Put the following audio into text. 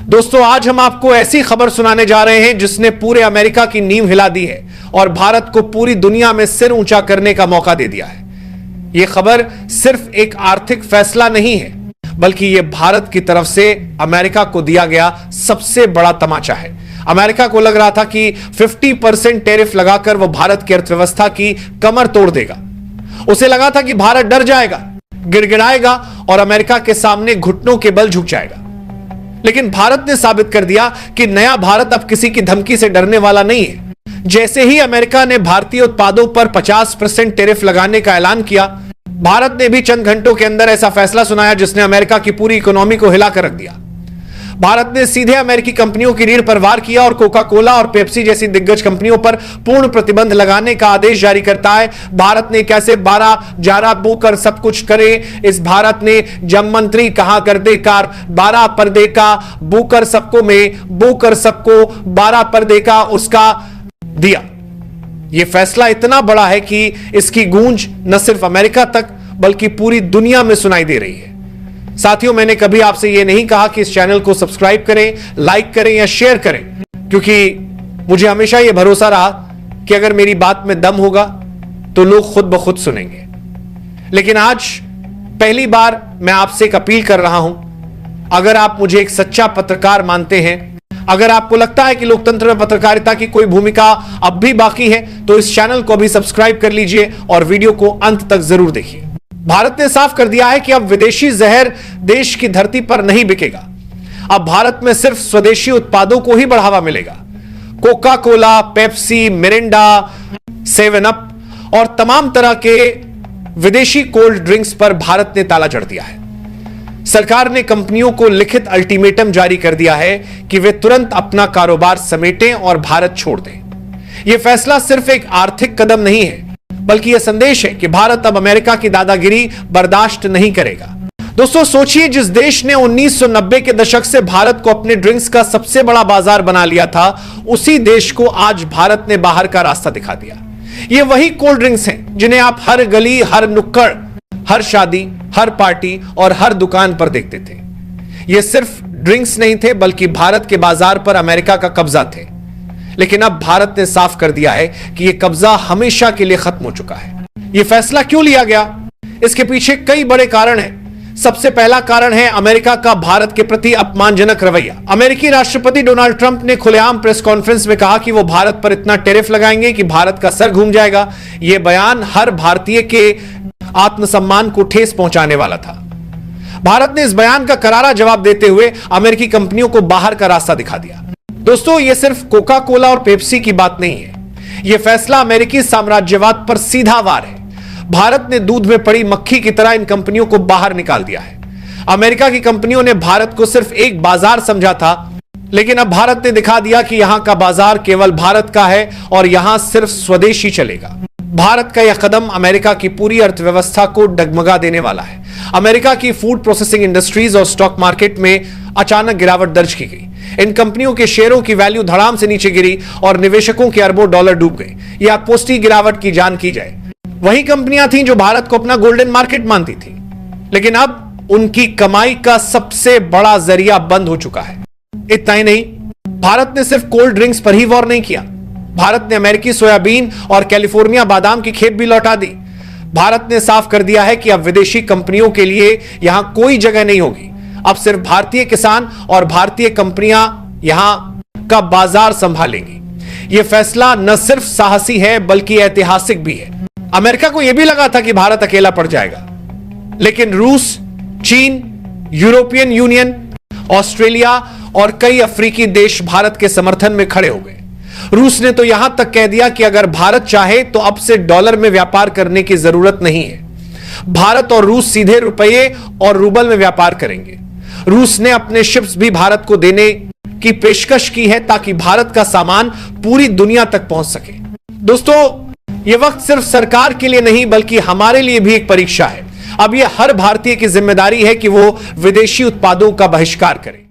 दोस्तों, आज हम आपको ऐसी खबर सुनाने जा रहे हैं जिसने पूरे अमेरिका की नींव हिला दी है और भारत को पूरी दुनिया में सिर ऊंचा करने का मौका दे दिया है। यह खबर सिर्फ एक आर्थिक फैसला नहीं है, बल्कि यह भारत की तरफ से अमेरिका को दिया गया सबसे बड़ा तमाचा है। अमेरिका को लग रहा था कि 50% टैरिफ लगाकर वो भारत की अर्थव्यवस्था की कमर तोड़ देगा। उसे लगा था कि भारत डर जाएगा, गिड़गिड़ाएगा और अमेरिका के सामने घुटनों के बल झुक जाएगा। लेकिन भारत ने साबित कर दिया कि नया भारत अब किसी की धमकी से डरने वाला नहीं है। जैसे ही अमेरिका ने भारतीय उत्पादों पर 50% टैरिफ लगाने का ऐलान किया, भारत ने भी चंद घंटों के अंदर ऐसा फैसला सुनाया जिसने अमेरिका की पूरी इकोनॉमी को हिलाकर रख दिया। भारत ने सीधे अमेरिकी कंपनियों की रीढ़ पर वार किया और कोका कोला और पेप्सी जैसी दिग्गज कंपनियों पर पूर्ण प्रतिबंध लगाने का आदेश जारी करता है। भारत ने कैसे 12 जारा बो कर सब कुछ करे, इस भारत ने जब मंत्री कहा कर दे कार 12 पर्दे का बो कर सबको में बो कर सबको 12 पर्दे का उसका दिया। यह फैसला इतना बड़ा है कि इसकी गूंज न सिर्फ अमेरिका तक बल्कि पूरी दुनिया में सुनाई दे रही है। साथियों, मैंने कभी आपसे यह नहीं कहा कि इस चैनल को सब्सक्राइब करें, लाइक करें या शेयर करें, क्योंकि मुझे हमेशा यह भरोसा रहा कि अगर मेरी बात में दम होगा तो लोग खुद ब खुद सुनेंगे। लेकिन आज पहली बार मैं आपसे एक अपील कर रहा हूं, अगर आप मुझे एक सच्चा पत्रकार मानते हैं, अगर आपको लगता है कि लोकतंत्र में पत्रकारिता की कोई भूमिका अब भी बाकी है, तो इस चैनल को भी सब्सक्राइब कर लीजिए और वीडियो को अंत तक जरूर देखिए। भारत ने साफ कर दिया है कि अब विदेशी जहर देश की धरती पर नहीं बिकेगा। अब भारत में सिर्फ स्वदेशी उत्पादों को ही बढ़ावा मिलेगा। Coca Cola, Pepsi, Mirinda, 7 up और तमाम तरह के विदेशी कोल्ड ड्रिंक्स पर भारत ने ताला जड़ दिया है। सरकार ने कंपनियों को लिखित अल्टीमेटम जारी कर दिया है कि वे तुरंत अपना कारोबार समेटें और भारत छोड़ दें। यह फैसला सिर्फ एक आर्थिक कदम नहीं है, बल्कि यह संदेश है कि भारत अब अमेरिका की दादागिरी बर्दाश्त नहीं करेगा। दोस्तों, सोचिए, जिस देश ने 1990 के दशक से भारत को अपने ड्रिंक्स का सबसे बड़ा बाजार बना लिया था, उसी देश को आज भारत ने बाहर का रास्ता दिखा दिया। ये वही कोल्ड ड्रिंक्स हैं जिन्हें आप हर गली, हर नुक्कड़, हर शादी, हर पार्टी और हर दुकान पर देखते थे। ये सिर्फ ड्रिंक्स नहीं थे, बल्कि भारत के बाजार पर अमेरिका का कब्जा थे। लेकिन अब भारत ने साफ कर दिया है कि यह कब्जा हमेशा के लिए खत्म हो चुका है। यह फैसला क्यों लिया गया? इसके पीछे कई बड़े कारण हैं। सबसे पहला कारण है अमेरिका का भारत के प्रति अपमानजनक रवैया। अमेरिकी राष्ट्रपति डोनाल्ड ट्रंप ने खुलेआम प्रेस कॉन्फ्रेंस में कहा कि वो भारत पर इतना टैरिफ लगाएंगे कि भारत का सर घूम जाएगा। यह बयान हर भारतीय के आत्मसम्मान को ठेस पहुंचाने वाला था। भारत ने इस बयान का करारा जवाब देते हुए अमेरिकी कंपनियों को बाहर का रास्ता दिखा दिया। दोस्तों, यह सिर्फ कोका कोला और पेप्सी की बात नहीं है। यह फैसला अमेरिकी साम्राज्यवाद पर सीधा वार है। भारत ने दूध में पड़ी मक्खी की तरह इन कंपनियों को बाहर निकाल दिया है। अमेरिका की कंपनियों ने भारत को सिर्फ एक बाजार समझा था, लेकिन अब भारत ने दिखा दिया कि यहां का बाजार केवल भारत का है और यहां सिर्फ स्वदेशी चलेगा। भारत का यह कदम अमेरिका की पूरी अर्थव्यवस्था को डगमगा देने वाला है। अमेरिका की फूड प्रोसेसिंग इंडस्ट्रीज और स्टॉक मार्केट में अचानक गिरावट दर्ज की गई। इन कंपनियों के शेयरों की वैल्यू धड़ाम से नीचे गिरी और निवेशकों के अरबों डॉलर डूब गए। यह अपुष्टि गिरावट की जान की जाए। वही कंपनियां थीं जो भारत को अपना गोल्डन मार्केट मानती थी, लेकिन अब उनकी कमाई का सबसे बड़ा जरिया बंद हो चुका है। इतना ही नहीं, भारत ने सिर्फ कोल्ड ड्रिंक्स पर ही वॉर नहीं किया। भारत ने अमेरिकी सोयाबीन और कैलिफोर्निया बादाम की खेप भी लौटा दी। भारत ने साफ कर दिया है कि अब विदेशी कंपनियों के लिए यहां कोई जगह नहीं होगी। अब सिर्फ भारतीय किसान और भारतीय कंपनियां यहां का बाजार संभालेंगी। यह फैसला न सिर्फ साहसी है बल्कि ऐतिहासिक भी है। अमेरिका को यह भी लगा था कि भारत अकेला पड़ जाएगा, लेकिन रूस, चीन, यूरोपियन यूनियन, ऑस्ट्रेलिया और कई अफ्रीकी देश भारत के समर्थन में खड़े हो गए। रूस ने तो यहां तक कह दिया कि अगर भारत चाहे तो अब से डॉलर में व्यापार करने की जरूरत नहीं है। भारत और रूस सीधे रुपये और रूबल में व्यापार करेंगे। रूस ने अपने शिप्स भी भारत को देने की पेशकश की है ताकि भारत का सामान पूरी दुनिया तक पहुंच सके। दोस्तों, यह वक्त सिर्फ सरकार के लिए नहीं बल्कि हमारे लिए भी एक परीक्षा है। अब यह हर भारतीय की जिम्मेदारी है कि वो विदेशी उत्पादों का बहिष्कार करे।